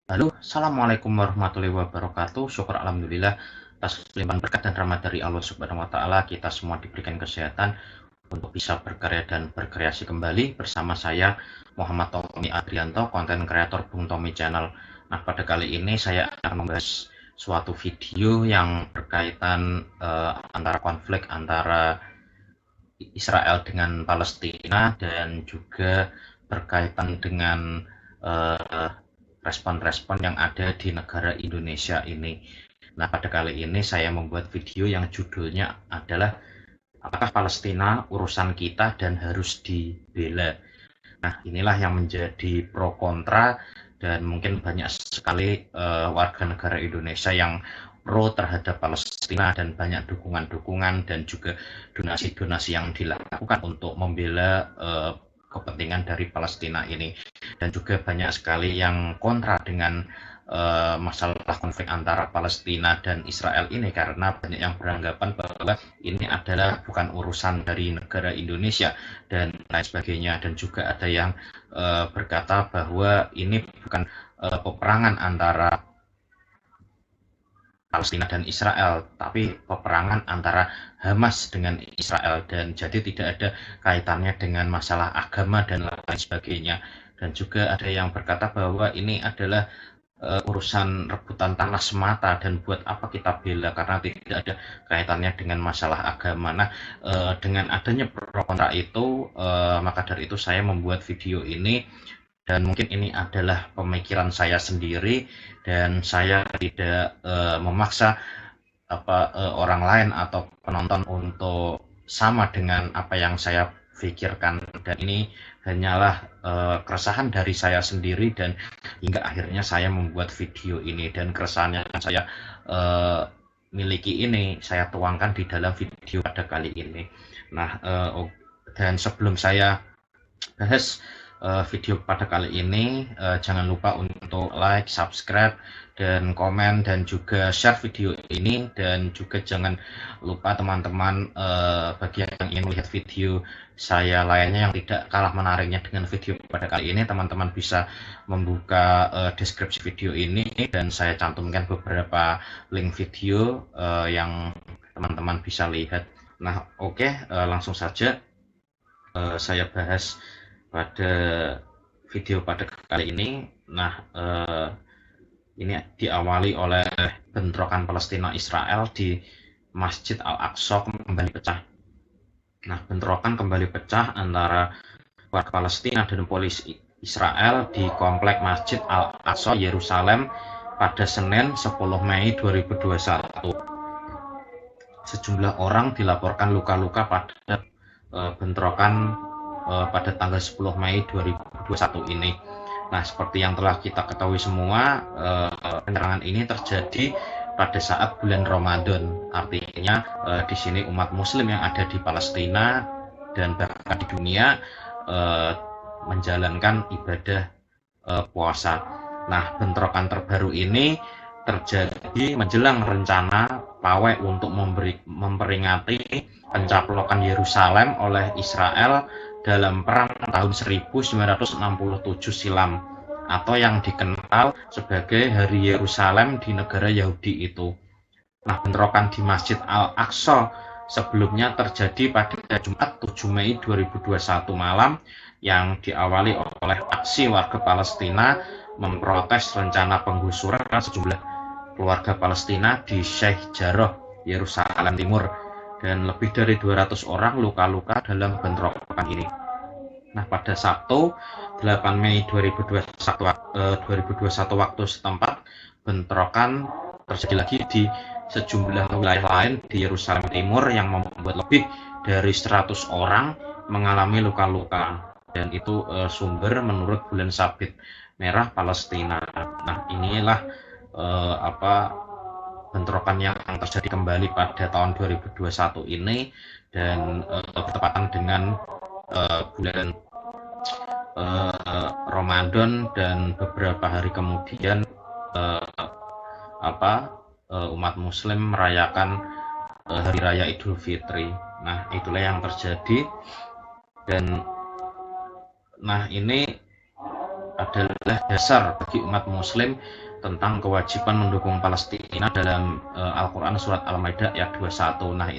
Halo, Assalamualaikum warahmatullahi wabarakatuh. Syukur Alhamdulillah atas limpahan berkat dan rahmat dari Allah Subhanahu wa Ta'ala. Kita semua diberikan kesehatan untuk bisa berkarya dan berkreasi kembali bersama saya, Muhammad Tommy Adrianto, konten kreator Bung Tommy Channel. Nah, pada kali ini saya akan membahas suatu video yang berkaitan antara konflik antara Israel dengan Palestina dan juga berkaitan dengan eh, respon-respon yang ada di negara Indonesia ini. Nah, pada kali ini saya membuat video yang judulnya adalah apakah Palestina urusan kita dan harus dibela. Nah, inilah yang menjadi pro kontra dan mungkin banyak sekali warga negara Indonesia yang pro terhadap Palestina dan banyak dukungan-dukungan dan juga donasi-donasi yang dilakukan untuk membela kepentingan dari Palestina ini, dan juga banyak sekali yang kontra dengan masalah konflik antara Palestina dan Israel ini karena banyak yang beranggapan bahwa ini adalah bukan urusan dari negara Indonesia dan lain sebagainya, dan juga ada yang berkata bahwa ini bukan peperangan antara Palestina dan Israel, tapi peperangan antara Hamas dengan Israel, dan jadi tidak ada kaitannya dengan masalah agama dan lain sebagainya. Dan juga ada yang berkata bahwa ini adalah urusan rebutan tanah semata dan buat apa kita bela karena tidak ada kaitannya dengan masalah agama. Nah, dengan adanya pro kontra itu, maka dari itu saya membuat video ini, dan mungkin ini adalah pemikiran saya sendiri dan saya tidak memaksa orang lain atau penonton untuk sama dengan apa yang saya pikirkan, dan ini hanyalah keresahan dari saya sendiri dan hingga akhirnya saya membuat video ini, dan keresahan yang saya uh, miliki ini saya tuangkan di dalam video pada kali ini. Nah, dan sebelum saya bahas video pada kali ini, jangan lupa untuk like, subscribe, dan komen, dan juga share video ini, dan juga jangan lupa teman-teman, bagi yang ingin melihat video saya lainnya yang tidak kalah menariknya dengan video pada kali ini, teman-teman bisa membuka deskripsi video ini dan saya cantumkan beberapa link video yang teman-teman bisa lihat. Nah, oke, langsung saja saya bahas pada video pada kali ini. Nah, ini diawali oleh bentrokan Palestina Israel di Masjid Al-Aqsa kembali pecah. Nah, bentrokan kembali pecah antara warga Palestina dan polisi Israel di komplek Masjid Al-Aqsa Yerusalem pada Senin 10 Mei 2021. Sejumlah orang dilaporkan luka-luka pada bentrokan pada tanggal 10 Mei 2021 ini. Nah, seperti yang telah kita ketahui semua, penyerangan ini terjadi pada saat bulan Ramadan. Artinya di sini umat Muslim yang ada di Palestina dan bahkan di dunia menjalankan ibadah puasa. Nah, bentrokan terbaru ini terjadi menjelang rencana pawai untuk memperingati pencaplokan Yerusalem oleh Israel dalam perang tahun 1967 silam, atau yang dikenal sebagai Hari Yerusalem di negara Yahudi itu. Nah, bentrokan di Masjid Al-Aqsa sebelumnya terjadi pada Jumat 7 Mei 2021 malam yang diawali oleh aksi warga Palestina memprotes rencana penggusuran sejumlah keluarga Palestina di Sheikh Jarrah, Yerusalem Timur, dan lebih dari 200 orang luka-luka dalam bentrokan ini. Nah, pada Sabtu 8 Mei 2021 waktu setempat, bentrokan terjadi lagi di sejumlah wilayah lain di Yerusalem Timur yang membuat lebih dari 100 orang mengalami luka-luka, dan itu sumber menurut Bulan Sabit Merah Palestina. Nah, inilah bentrokan yang terjadi kembali pada tahun 2021 ini, dan bertepatan dengan bulan Ramadan, dan beberapa hari kemudian umat Muslim merayakan Hari Raya Idul Fitri. Nah, itulah yang terjadi, dan nah ini adalah dasar bagi umat muslim tentang kewajiban mendukung Palestina dalam Al-Quran surat Al-Maidah ayat 21. Nah,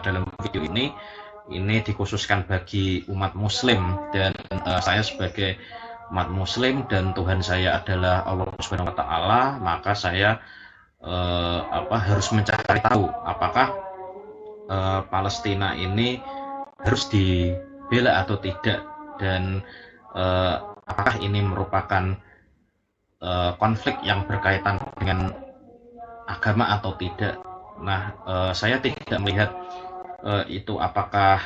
dalam video ini dikhususkan bagi umat muslim, dan saya sebagai umat muslim dan Tuhan saya adalah Allah Subhanahu wa taala, maka saya harus mencari tahu apakah Palestina ini harus dibela atau tidak, dan apakah ini merupakan konflik yang berkaitan dengan agama atau tidak. Nah, saya tidak melihat itu apakah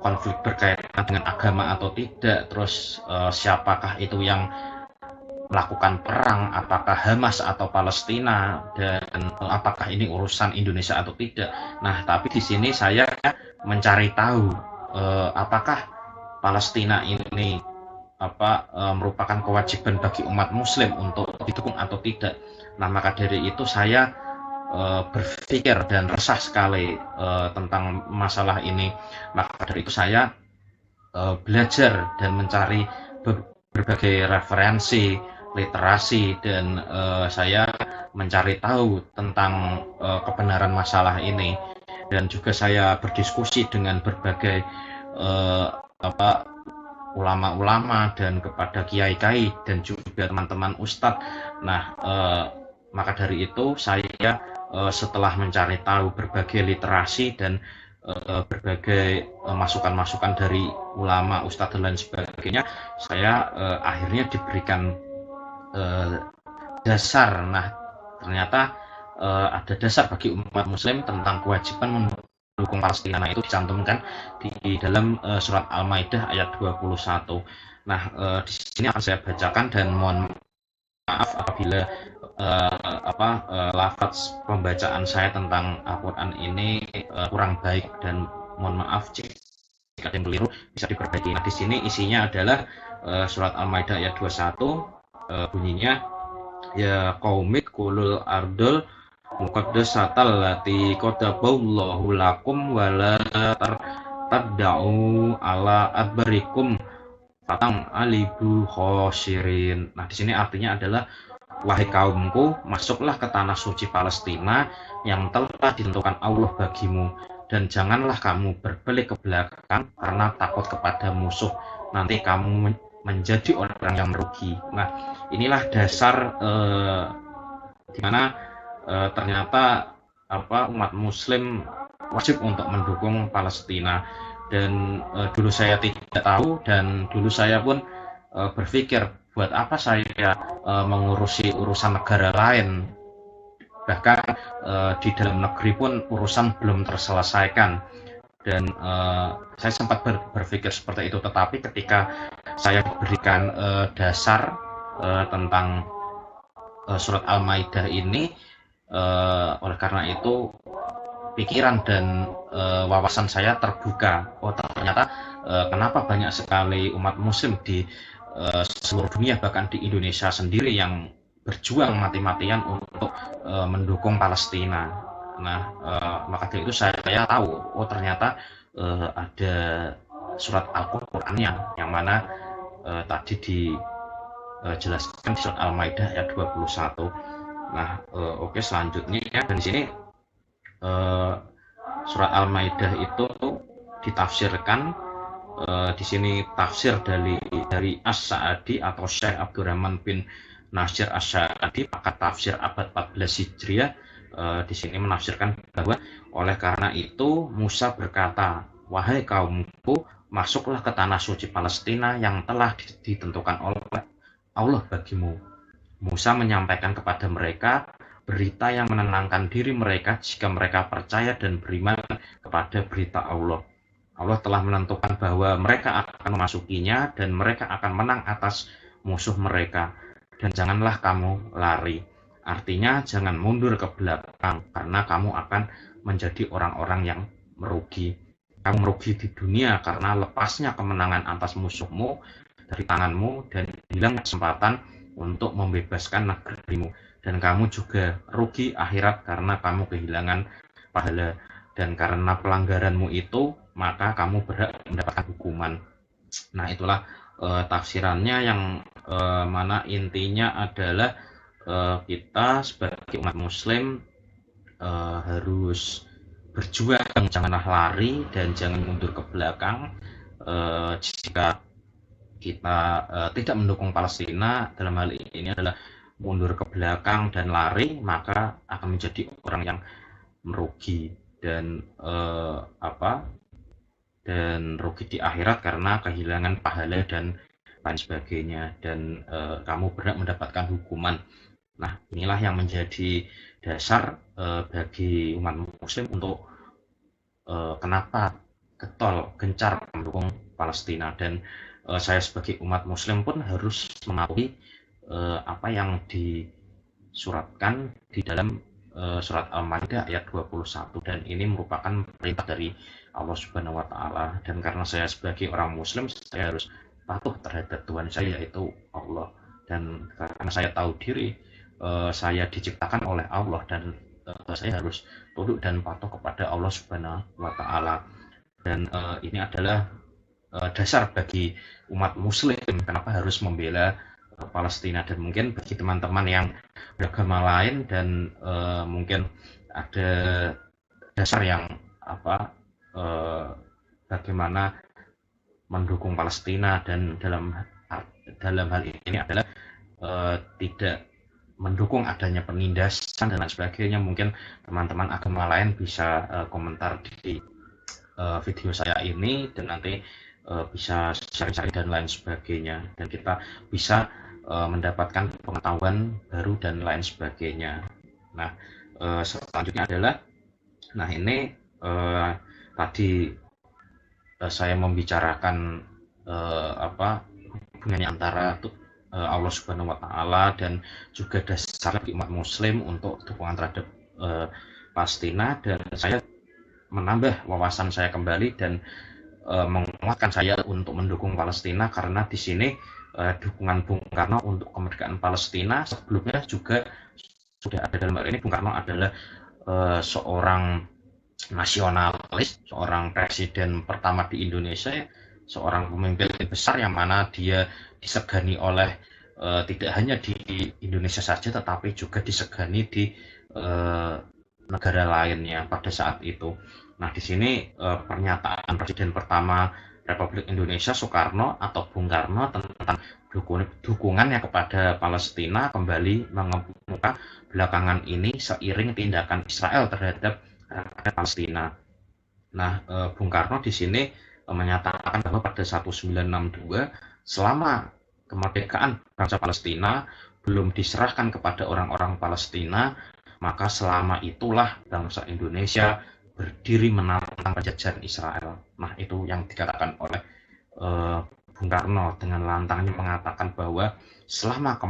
konflik berkaitan dengan agama atau tidak, terus siapakah itu yang melakukan perang, apakah Hamas atau Palestina, dan apakah ini urusan Indonesia atau tidak. Nah, tapi di sini saya mencari tahu apakah Palestina ini merupakan kewajiban bagi umat muslim untuk didukung atau tidak. Nah, maka dari itu saya berpikir dan resah sekali tentang masalah ini. Maka dari itu saya belajar dan mencari berbagai referensi, literasi, dan saya mencari tahu tentang kebenaran masalah ini, dan juga saya berdiskusi dengan berbagai ulama-ulama dan kepada kiai-kiai dan juga teman-teman ustadz. Nah, maka dari itu saya setelah mencari tahu berbagai literasi dan berbagai masukan-masukan dari ulama, ustadz dan lain sebagainya, saya akhirnya diberikan dasar. Nah, ternyata ada dasar bagi umat muslim tentang kewajiban mendukung Palestina. Nah, itu dicantumkan di dalam surat Al-Maidah ayat 21. Nah, di sini akan saya bacakan, dan mohon maaf apabila lafaz pembacaan saya tentang Al-Quran ini kurang baik, dan mohon maaf jika ada yang keliru, bisa diperbaiki. Nah, di sini isinya adalah surat Al-Maidah ayat 21, bunyinya ya qaumit kulul ardul muqaddasatal lati qadaballahu lakum wala tad'u ala adbarikum fatang alibu khosirin. Nah, di sini artinya adalah wahai kaumku, masuklah ke tanah suci Palestina yang telah ditentukan Allah bagimu, dan janganlah kamu berbalik ke belakang karena takut kepada musuh, nanti kamu menjadi orang yang merugi. Nah, inilah dasar di mana ternyata umat muslim wajib untuk mendukung Palestina. Dan dulu saya tidak tahu, dan dulu saya pun berpikir buat apa saya mengurusi urusan negara lain, bahkan di dalam negeri pun urusan belum terselesaikan. Dan saya sempat berpikir seperti itu, tetapi ketika saya diberikan dasar tentang surat Al-Maidah ini, oleh karena itu pikiran dan wawasan saya terbuka. Oh, ternyata kenapa banyak sekali umat muslim di seluruh dunia, bahkan di Indonesia sendiri, yang berjuang mati-matian untuk mendukung Palestina. Nah, maka dari itu saya tahu, oh ternyata ada surat Al-Qur'annya yang mana tadi dijelaskan di surat Al-Maidah ayat 21. Nah, oke, selanjutnya ya, dan di sini surat Al-Maidah itu ditafsirkan. Di sini tafsir dari As-Sa'adi atau Syekh Abdurrahman bin Nasir As-Sa'adi, pakar tafsir abad 14 Hijriah, di sini menafsirkan bahwa oleh karena itu Musa berkata, wahai kaumku, masuklah ke tanah suci Palestina yang telah ditentukan oleh Allah bagimu. Musa menyampaikan kepada mereka berita yang menenangkan diri mereka jika mereka percaya dan beriman kepada berita Allah. Allah telah menentukan bahwa mereka akan memasukinya dan mereka akan menang atas musuh mereka. Dan janganlah kamu lari. Artinya jangan mundur ke belakang, karena kamu akan menjadi orang-orang yang merugi. Kamu merugi di dunia karena lepasnya kemenangan atas musuhmu dari tanganmu dan hilang kesempatan untuk membebaskan negerimu. Dan kamu juga rugi akhirat karena kamu kehilangan pahala. Dan karena pelanggaranmu itu, maka kamu berhak mendapatkan hukuman. Nah, itulah tafsirannya yang mana intinya adalah kita sebagai umat muslim harus berjuang, janganlah lari dan jangan mundur ke belakang. Jika kita tidak mendukung Palestina, dalam hal ini adalah mundur ke belakang dan lari, maka akan menjadi orang yang merugi dan dan rugi di akhirat karena kehilangan pahala dan lain sebagainya, dan kamu berhak mendapatkan hukuman. Nah, inilah yang menjadi dasar bagi umat muslim untuk kenapa gencar mendukung Palestina, dan saya sebagai umat muslim pun harus mengakui apa yang disuratkan di dalam surat Al-Maidah ayat 21, dan ini merupakan perintah dari Allah Subhanahu wa taala, dan karena saya sebagai orang muslim saya harus patuh terhadap Tuhan saya yaitu Allah, dan karena saya tahu diri saya diciptakan oleh Allah dan saya harus tunduk dan patuh kepada Allah Subhanahu wa taala, dan ini adalah dasar bagi umat muslim kenapa harus membela Palestina. Dan mungkin bagi teman-teman yang beragama lain dan mungkin ada dasar yang bagaimana mendukung Palestina, dan dalam hal ini adalah tidak mendukung adanya penindasan dan lain sebagainya. Mungkin teman-teman agama lain bisa komentar di video saya ini, dan nanti bisa sharing-sharing dan lain sebagainya, dan kita bisa mendapatkan pengetahuan baru dan lain sebagainya. Nah, selanjutnya adalah, nah ini tadi saya membicarakan hubungannya antara Allah Subhanahu wa taala dan juga dasar bagi umat muslim untuk dukungan terhadap Palestina, dan saya menambah wawasan saya kembali dan menguatkan saya untuk mendukung Palestina, karena di sini dukungan Bung Karno untuk kemerdekaan Palestina sebelumnya juga sudah ada. Dalam hal ini Bung Karno adalah seorang nasionalis, seorang presiden pertama di Indonesia, seorang pemimpin besar yang mana dia disegani oleh tidak hanya di Indonesia saja tetapi juga disegani di negara lainnya pada saat itu. Nah, di sini pernyataan presiden pertama Republik Indonesia Soekarno atau Bung Karno tentang dukungannya kepada Palestina kembali mengemuka belakangan ini seiring tindakan Israel terhadap Palestina. Nah, Bung Karno di sini menyatakan bahwa pada 1962 selama kemerdekaan bangsa Palestina belum diserahkan kepada orang-orang Palestina, maka selama itulah bangsa Indonesia berdiri menantang penjajahan Israel. Nah, itu yang dikatakan oleh Bung Karno dengan lantangnya mengatakan bahwa selama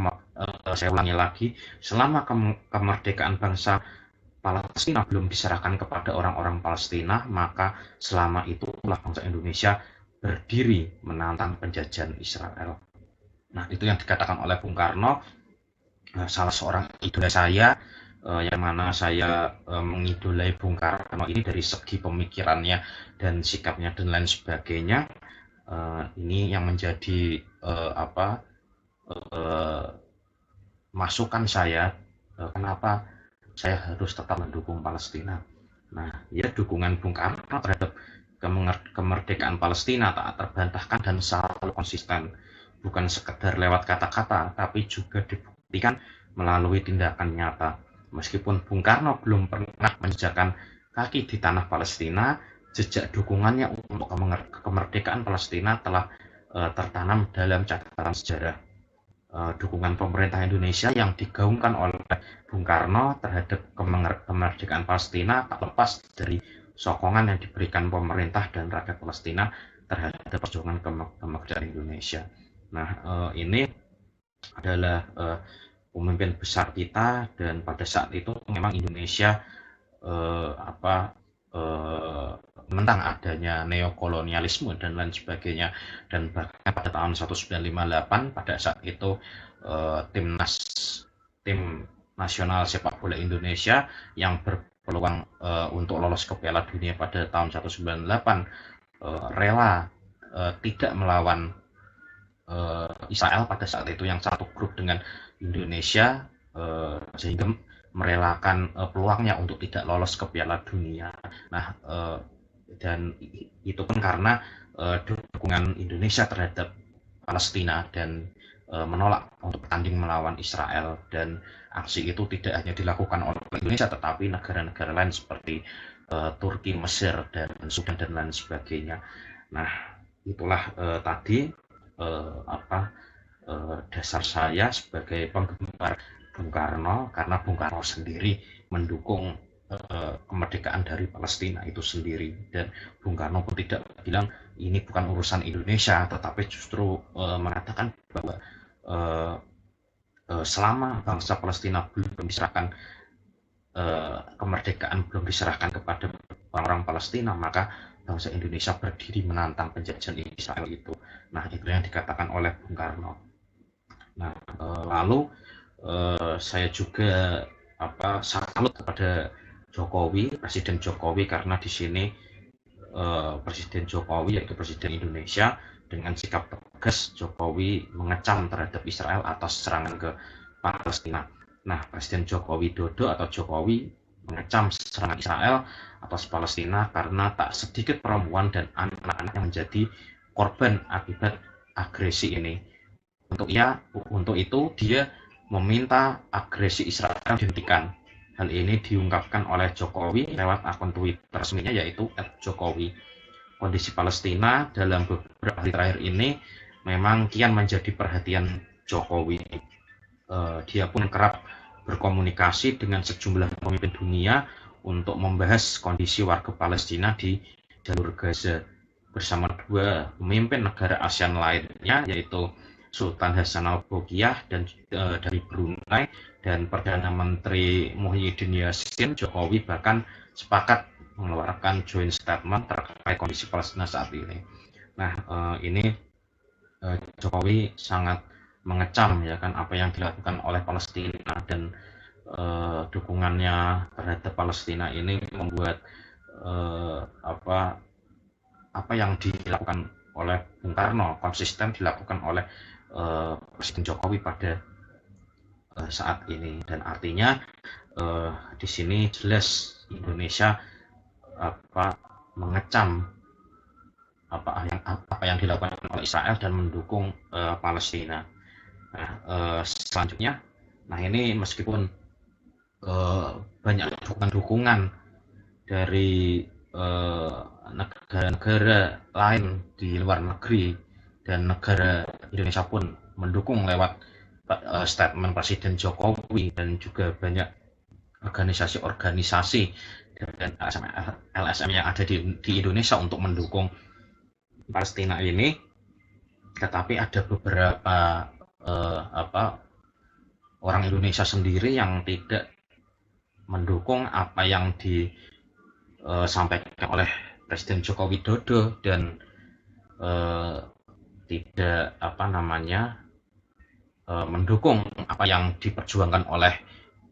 saya ulangi lagi, selama kemerdekaan bangsa Palestina belum diserahkan kepada orang-orang Palestina, maka selama itulah bangsa Indonesia berdiri menantang penjajahan Israel. Nah, itu yang dikatakan oleh Bung Karno, salah seorang idola saya, yang mana saya mengidolai Bung Karno ini dari segi pemikirannya dan sikapnya dan lain sebagainya. Ini yang menjadi masukan saya kenapa saya harus tetap mendukung Palestina. Nah, ya, dukungan Bung Karno terhadap kemerdekaan Palestina tak terbantahkan dan selalu konsisten, bukan sekedar lewat kata-kata, tapi juga dibuktikan melalui tindakan nyata. Meskipun Bung Karno belum pernah menjejakkan kaki di tanah Palestina, jejak dukungannya untuk kemerdekaan Palestina telah tertanam dalam catatan sejarah. Dukungan pemerintah Indonesia yang digaungkan oleh Bung Karno terhadap kemerdekaan Palestina tak lepas dari sokongan yang diberikan pemerintah dan rakyat Palestina terhadap perjuangan kemerdekaan Indonesia. Nah, ini adalah pemimpin besar kita, dan pada saat itu memang Indonesia menentang adanya neokolonialisme dan lain sebagainya, dan bahkan pada tahun 1958 pada saat itu tim nasional sepak bola Indonesia yang berpeluang untuk lolos ke Piala Dunia pada tahun 1998 rela tidak melawan Israel pada saat itu yang satu grup dengan Indonesia, sehingga merelakan peluangnya untuk tidak lolos ke Piala Dunia. Nah, dan itu pun karena dukungan Indonesia terhadap Palestina dan menolak untuk bertanding melawan Israel, dan aksi itu tidak hanya dilakukan oleh Indonesia tetapi negara-negara lain seperti Turki, Mesir, dan Sudan dan lain sebagainya. Nah, itulah tadi dasar saya sebagai penggemar Bung Karno, karena Bung Karno sendiri mendukung kemerdekaan dari Palestina itu sendiri, dan Bung Karno pun tidak bilang ini bukan urusan Indonesia, tetapi justru mengatakan bahwa selama bangsa Palestina belum diserahkan kemerdekaan, belum diserahkan kepada orang-orang Palestina, maka bangsa Indonesia berdiri menantang penjajahan Israel itu. Nah, itu yang dikatakan oleh Bung Karno. Nah, lalu saya juga salut kepada Jokowi, Presiden Jokowi, karena di sini Presiden Jokowi, yaitu Presiden Indonesia, dengan sikap tegas Jokowi mengecam terhadap Israel atas serangan ke Palestina. Nah, Presiden Joko Widodo atau Jokowi mengecam serangan Israel atas Palestina karena tak sedikit perempuan dan anak-anak yang menjadi korban akibat agresi ini. Untuk itu dia meminta agresi Israel dihentikan. Hal ini diungkapkan oleh Jokowi lewat akun Twitter resminya, yaitu @jokowi. Kondisi Palestina dalam beberapa hari terakhir ini memang kian menjadi perhatian Jokowi. Dia pun kerap berkomunikasi dengan sejumlah pemimpin dunia untuk membahas kondisi warga Palestina di jalur Gaza bersama dua pemimpin negara ASEAN lainnya, yaitu Sultan Hasan al-Bolkiah dari Brunei dan Perdana Menteri Muhyiddin Yassin. Jokowi bahkan sepakat mengeluarkan joint statement terkait kondisi Palestina saat ini. Nah, ini Jokowi sangat mengecam ya kan apa yang dilakukan oleh Palestina, dan dukungannya terhadap Palestina ini membuat apa yang dilakukan oleh Bung Karno konsisten dilakukan oleh Presiden Jokowi pada saat ini, dan artinya di sini jelas Indonesia mengecam apa yang dilakukan oleh Israel dan mendukung Palestina. Nah, selanjutnya, nah ini meskipun banyak dukungan dari negara-negara lain di luar negeri, dan negara Indonesia pun mendukung lewat statement Presiden Jokowi, dan juga banyak organisasi-organisasi dan LSM yang ada di Indonesia untuk mendukung Palestina ini, tetapi ada beberapa orang Indonesia sendiri yang tidak mendukung apa yang disampaikan oleh Presiden Joko Widodo, dan tidak mendukung apa yang diperjuangkan oleh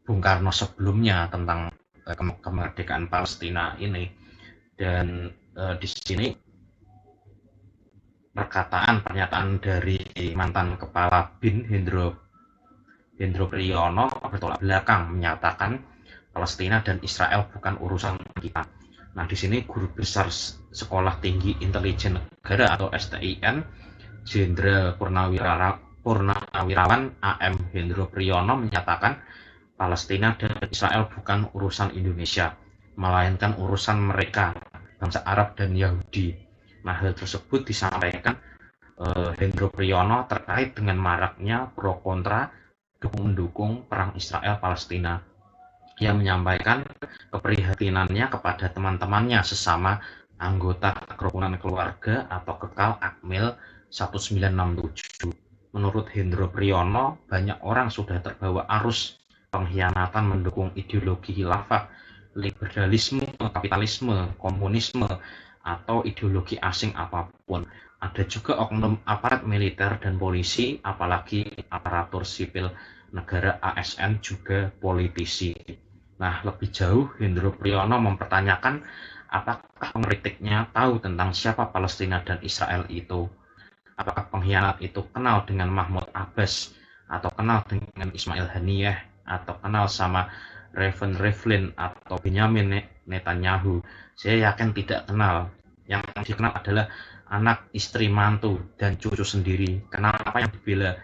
Bung Karno sebelumnya tentang kemerdekaan Palestina ini. Dan di sini pernyataan dari mantan Kepala BIN Hendro Priyono bertolak belakang, menyatakan Palestina dan Israel bukan urusan kita. Nah, di sini Guru Besar Sekolah Tinggi Intelijen Negara atau STIN, Jenderal Purnawirawan AM Hendro Priyono menyatakan Palestina dan Israel bukan urusan Indonesia, melainkan urusan mereka, bangsa Arab dan Yahudi. Nah, hal tersebut disampaikan Hendro Priyono terkait dengan maraknya pro kontra mendukung perang Israel-Palestina. Ia menyampaikan keprihatinannya kepada teman-temannya sesama anggota kerukunan keluarga atau Kekal Akmil 1967. Menurut Hendro Priyono, banyak orang sudah terbawa arus pengkhianatan mendukung ideologi khilafah, liberalisme, kapitalisme, komunisme, atau ideologi asing apapun. Ada juga oknum aparat militer dan polisi, apalagi aparatur sipil negara ASN, juga politisi. Nah, lebih jauh, Hendro Priyono mempertanyakan apakah pengkritiknya tahu tentang siapa Palestina dan Israel itu. apakah pengkhianat itu kenal dengan Mahmud Abbas atau kenal dengan Ismail Haniyeh atau kenal sama Reuven Rivlin atau Benyamin Netanyahu. Saya yakin tidak kenal. Yang dikenal adalah anak, istri, mantu, dan cucu sendiri. Kenapa yang dibela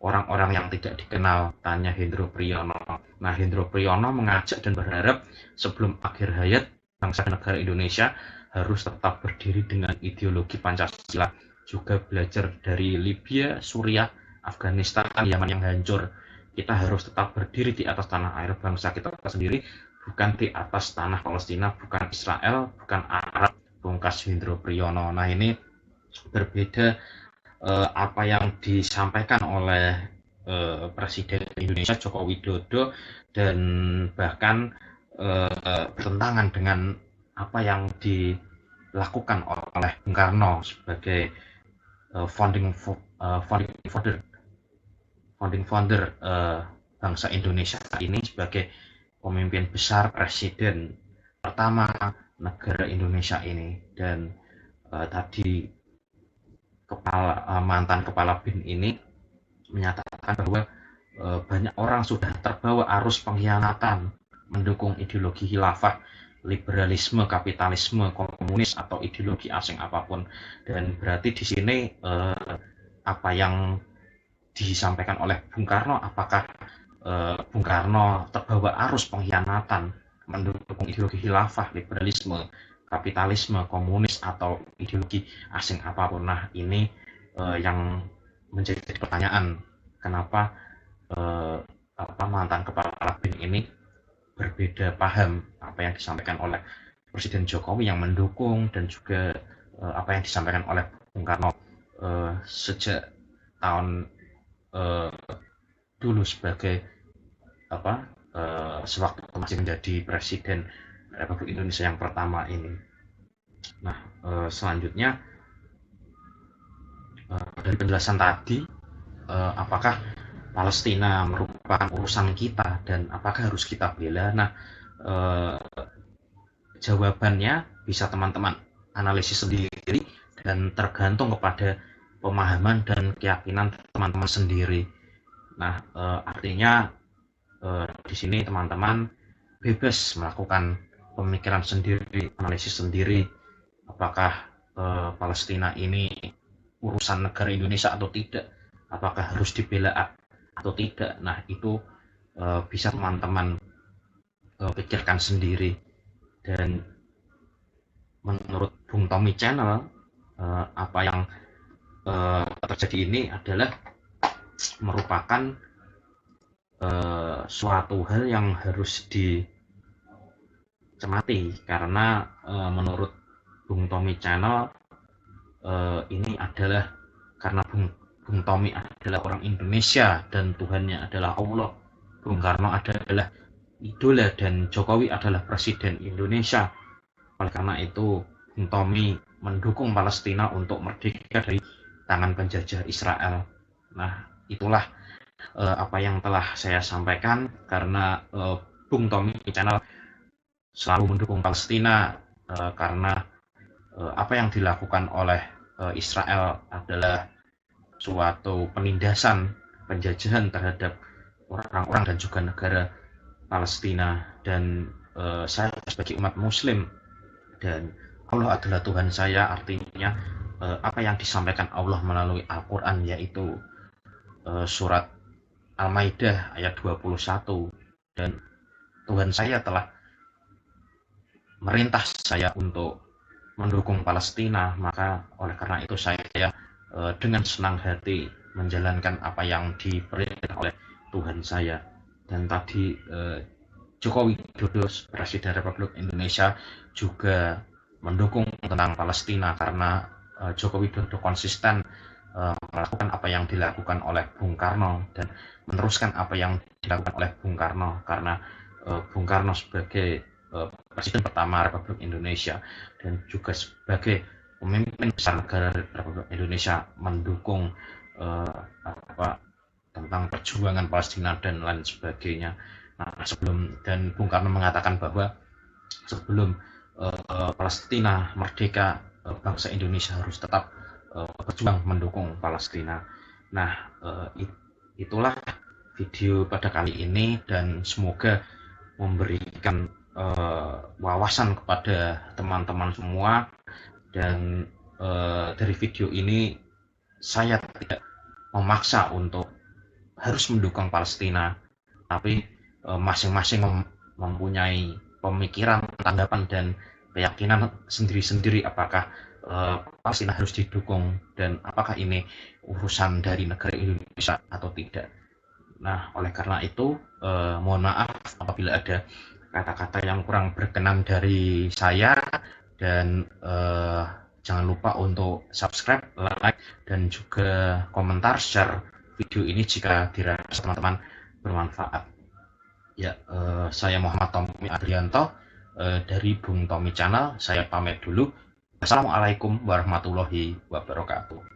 orang-orang yang tidak dikenal? Tanya Hendro Priyono. Nah, Hendro Priyono mengajak dan berharap sebelum akhir hayat bangsa dan negara Indonesia harus tetap berdiri dengan ideologi Pancasila. Juga belajar dari Libya, Suriah, Afghanistan, Yaman yang hancur. Kita harus tetap berdiri di atas tanah air bangsa kita sendiri, bukan di atas tanah Palestina, bukan Israel, bukan Arab, pungkas Hendro Priyono. Nah, ini berbeda apa yang disampaikan oleh Presiden Indonesia Joko Widodo dan bahkan bertentangan dengan apa yang dilakukan oleh Bung Karno sebagai founding founder bangsa Indonesia ini, sebagai pemimpin besar, presiden pertama negara Indonesia ini. Dan tadi mantan kepala BIN ini menyatakan bahwa banyak orang sudah terbawa arus pengkhianatan mendukung ideologi khilafah, liberalisme, kapitalisme, komunis, atau ideologi asing apapun. Dan berarti di sini apa yang disampaikan oleh Bung Karno, apakah Bung Karno terbawa arus pengkhianatan mendukung ideologi khilafah, liberalisme, kapitalisme, komunis, atau ideologi asing apapun? Nah, ini yang menjadi pertanyaan, kenapa mantan kepala BIN ini berbeda paham apa yang disampaikan oleh Presiden Jokowi yang mendukung dan juga apa yang disampaikan oleh Bung Karno sejak tahun dulu sebagai sewaktu masih menjadi Presiden Republik Indonesia yang pertama ini. Nah, selanjutnya dari penjelasan tadi, apakah Palestina merupakan urusan kita dan apakah harus kita bela? Nah, jawabannya bisa teman-teman analisis sendiri dan tergantung kepada pemahaman dan keyakinan teman-teman sendiri. Nah, artinya di sini teman-teman bebas melakukan pemikiran sendiri, analisis sendiri, apakah Palestina ini urusan negara Indonesia atau tidak, apakah harus dibela atau tidak. Nah, itu bisa teman-teman pikirkan sendiri. Dan menurut Bung Tommy Channel, apa yang terjadi ini adalah merupakan suatu hal yang harus dicermati, karena menurut Bung Tommy Channel ini adalah karena Bung Tommy adalah orang Indonesia dan Tuhannya adalah Allah. Bung Karno adalah idola dan Jokowi adalah presiden Indonesia. Oleh karena itu Bung Tommy mendukung Palestina untuk merdeka dari tangan penjajah Israel. Nah, itulah apa yang telah saya sampaikan, karena Bung Tommy Channel selalu mendukung Palestina karena apa yang dilakukan oleh Israel adalah suatu penindasan, penjajahan terhadap orang-orang dan juga negara Palestina. Dan saya sebagai umat Muslim dan Allah adalah Tuhan saya, artinya apa yang disampaikan Allah melalui Al-Quran, yaitu surat Al-Maidah ayat 21, dan Tuhan saya telah merintah saya untuk mendukung Palestina, maka oleh karena itu saya dengan senang hati menjalankan apa yang diperintahkan oleh Tuhan saya. Dan tadi Joko Widodo, Presiden Republik Indonesia, juga mendukung tentang Palestina karena Joko Widodo konsisten melakukan apa yang dilakukan oleh Bung Karno dan meneruskan apa yang dilakukan oleh Bung Karno, karena Bung Karno sebagai Presiden pertama Republik Indonesia dan juga sebagai pemimpin besar negara Republik Indonesia mendukung tentang perjuangan Palestina dan lain sebagainya. Nah, dan Bung Karno mengatakan bahwa sebelum Palestina merdeka, bangsa Indonesia harus tetap berjuang mendukung Palestina. Nah, itulah video pada kali ini, dan semoga memberikan wawasan kepada teman-teman semua. Dan dari video ini saya tidak memaksa untuk harus mendukung Palestina, tapi masing-masing mempunyai pemikiran, tanggapan, dan keyakinan sendiri-sendiri apakah Palestina harus didukung dan apakah ini urusan dari negara Indonesia atau tidak. Nah, oleh karena itu mohon maaf apabila ada kata-kata yang kurang berkenan dari saya, dan jangan lupa untuk subscribe, like, dan juga komentar, share video ini jika dirasa teman-teman bermanfaat. Ya, saya Muhammad Tommy Adrianto dari Bung Tommy Channel. Saya pamit dulu. Assalamualaikum warahmatullahi wabarakatuh.